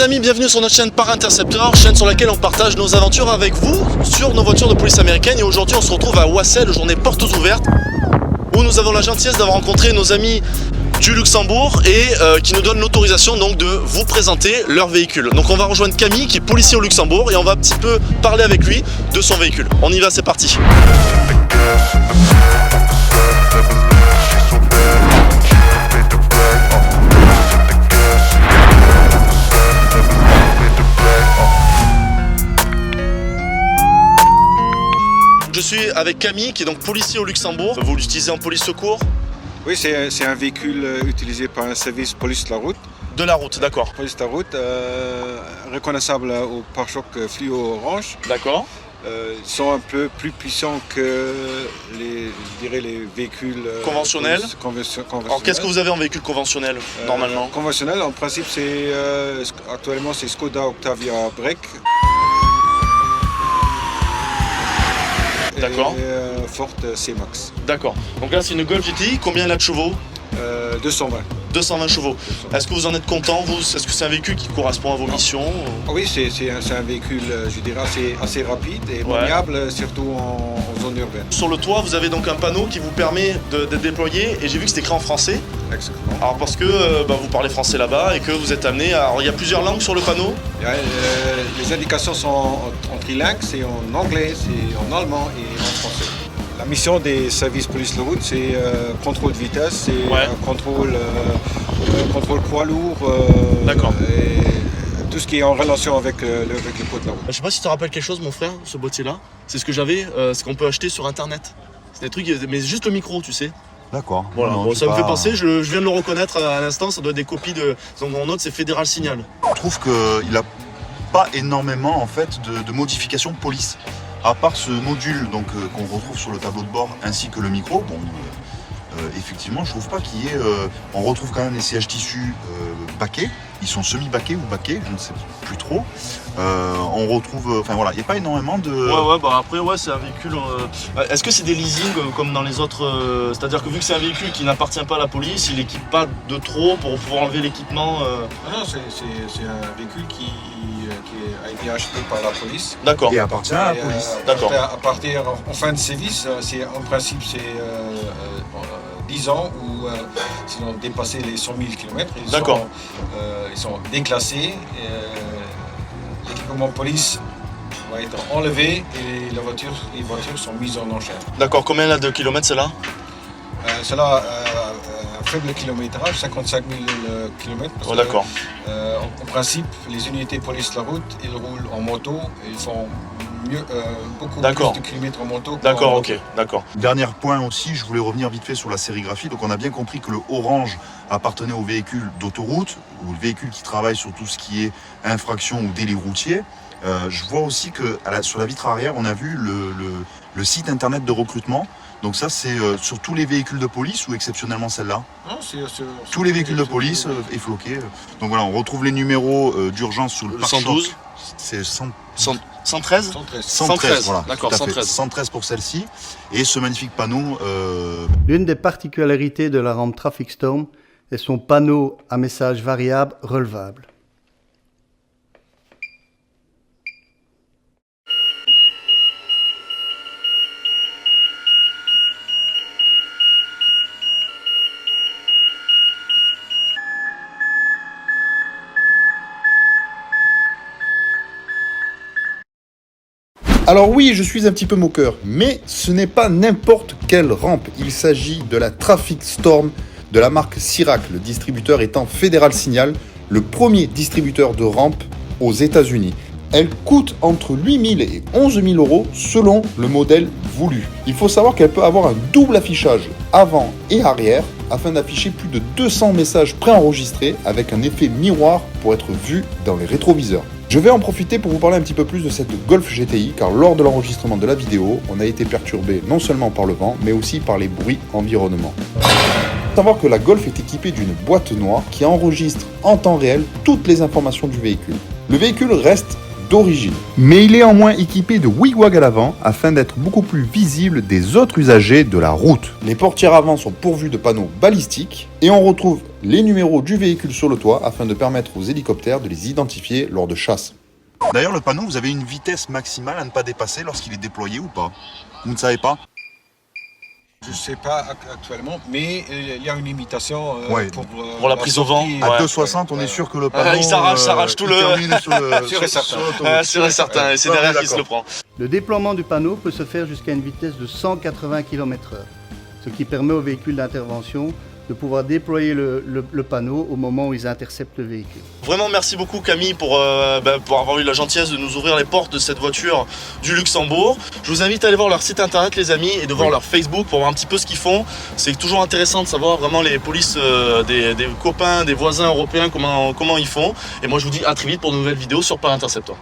Amis, bienvenue sur notre chaîne Par Interceptor, chaîne sur laquelle on partage nos aventures avec vous sur nos voitures de police américaines. Et aujourd'hui on se retrouve à Wassel, journée portes ouvertes, où nous avons la gentillesse d'avoir rencontré nos amis du Luxembourg et qui nous donnent l'autorisation donc de vous présenter leur véhicule. Donc on va rejoindre Camille qui est policier au Luxembourg et on va un petit peu parler avec lui de son véhicule. On y va, c'est parti. Je suis avec Camille qui est donc policier au Luxembourg. Vous l'utilisez en police secours? Oui, c'est un véhicule utilisé par un service police de la route. De la route, d'accord. Police de la route, reconnaissable au pare-choc fluo orange. D'accord. Ils sont un peu plus puissants que les véhicules conventionnels. Conventionnels. Alors qu'est-ce que vous avez en véhicule conventionnel normalement? Conventionnel, en principe, actuellement c'est Skoda Octavia Break. D'accord. Et Ford C-Max. D'accord. Donc là c'est une Golf GTI, combien elle a de chevaux? 220. 220 chevaux. Est-ce que vous en êtes content, vous? Est-ce que c'est un véhicule qui correspond à vos missions? Oui, c'est un véhicule, je dirais, assez rapide et maniable, surtout en zone urbaine. Sur le toit, vous avez donc un panneau qui vous permet d'être déployé et j'ai vu que c'était écrit en français. Exactement. Alors parce que vous parlez français là-bas et que vous êtes amené à... Alors il y a plusieurs langues sur le panneau? Les indications sont en trilingue, c'est en anglais, c'est en allemand et en français. La mission des services police de route, c'est contrôle de vitesse, c'est contrôle poids lourd, et tout ce qui est en relation avec le code de la route. Je sais pas si tu te rappelles quelque chose, mon frère, ce boîtier-là. C'est ce que j'avais, ce qu'on peut acheter sur internet. C'est des trucs, mais juste le micro, tu sais. D'accord. Voilà, non, ça me fait penser, je viens de le reconnaître à l'instant, ça doit être des copies de. Donc mon autre, c'est Fédéral Signal. Je trouve qu'il n'a pas énormément en fait de modifications police. À part ce module donc qu'on retrouve sur le tableau de bord ainsi que le micro, bon, effectivement, je trouve pas qu'il y ait. On retrouve quand même les sièges tissus baquets. Ils sont semi-baquets ou baquets, je ne sais plus trop. On retrouve, enfin voilà, il n'y a pas énormément de. Après c'est un véhicule. Est-ce que c'est des leasing comme dans les autres c'est-à-dire que vu que c'est un véhicule qui n'appartient pas à la police, il n'équipe pas de trop pour pouvoir enlever l'équipement. Non, c'est un véhicule qui a été acheté par la police. D'accord. Et appartient à la police. D'accord. À partir en fin de service, en principe c'est 10 ans ou s'ils ont dépassé les 100 000 km, ils sont déclassés. L'équipement police va être enlevé et les voitures sont mises en enchère. D'accord, combien elle a de kilomètres celle-là? Cela un faible kilométrage, 55 000 km. Oh, d'accord. En principe, les unités police de la route, ils roulent en moto et ils font beaucoup plus de kilomètres en moto. D'accord, ok, d'accord. Dernier point aussi, je voulais revenir vite fait sur la sérigraphie. Donc on a bien compris que le orange appartenait au véhicule d'autoroute ou le véhicule qui travaille sur tout ce qui est infraction ou délit routier. Je vois aussi que sur la vitre arrière, on a vu le site internet de recrutement. Donc ça, c'est sur tous les véhicules de police ou exceptionnellement celle-là? Non, c'est tous les véhicules de police effloqués. Donc voilà, on retrouve les numéros d'urgence sur le pare-choc. 112. C'est 113 113, voilà. D'accord, 113. 113 pour celle-ci. Et ce magnifique panneau. L'une des particularités de la rampe Traffic Storm est son panneau à message variable relevable. Alors oui, je suis un petit peu moqueur, mais ce n'est pas n'importe quelle rampe. Il s'agit de la Traffic Storm de la marque Sirac, le distributeur étant Fédéral Signal, le premier distributeur de rampes aux États-Unis. Elle coûte entre 8 000 et 11 000 euros selon le modèle voulu. Il faut savoir qu'elle peut avoir un double affichage avant et arrière afin d'afficher plus de 200 messages préenregistrés avec un effet miroir pour être vu dans les rétroviseurs. Je vais en profiter pour vous parler un petit peu plus de cette Golf GTI car lors de l'enregistrement de la vidéo, on a été perturbé non seulement par le vent mais aussi par les bruits environnement. Il faut savoir que la Golf est équipée d'une boîte noire qui enregistre en temps réel toutes les informations du véhicule. Le véhicule reste d'origine. Mais il est en moins équipé de wigwag à l'avant afin d'être beaucoup plus visible des autres usagers de la route. Les portières avant sont pourvues de panneaux balistiques et on retrouve les numéros du véhicule sur le toit afin de permettre aux hélicoptères de les identifier lors de chasse. D'ailleurs, le panneau, vous avez une vitesse maximale à ne pas dépasser lorsqu'il est déployé ou pas? Vous ne savez pas? Je ne sais pas actuellement, mais il y a une limitation pour la prise au vent. À Ouais. 2,60, on est sûr que le panneau... il s'arrache tout il le... termine sur le... Sûr et certain. sur l'autoroute. Sûr et certain, et c'est Ouais, derrière qui se d'accord. le prend. Le déploiement du panneau peut se faire jusqu'à une vitesse de 180 km/h, ce qui permet aux véhicules d'intervention de pouvoir déployer le panneau au moment où ils interceptent le véhicule. Vraiment merci beaucoup Camille pour avoir eu la gentillesse de nous ouvrir les portes de cette voiture du Luxembourg. Je vous invite à aller voir leur site internet les amis et de voir leur Facebook pour voir un petit peu ce qu'ils font. C'est toujours intéressant de savoir vraiment les polices des copains, des voisins européens, comment ils font. Et moi je vous dis à très vite pour de nouvelles vidéos sur Par Interceptor.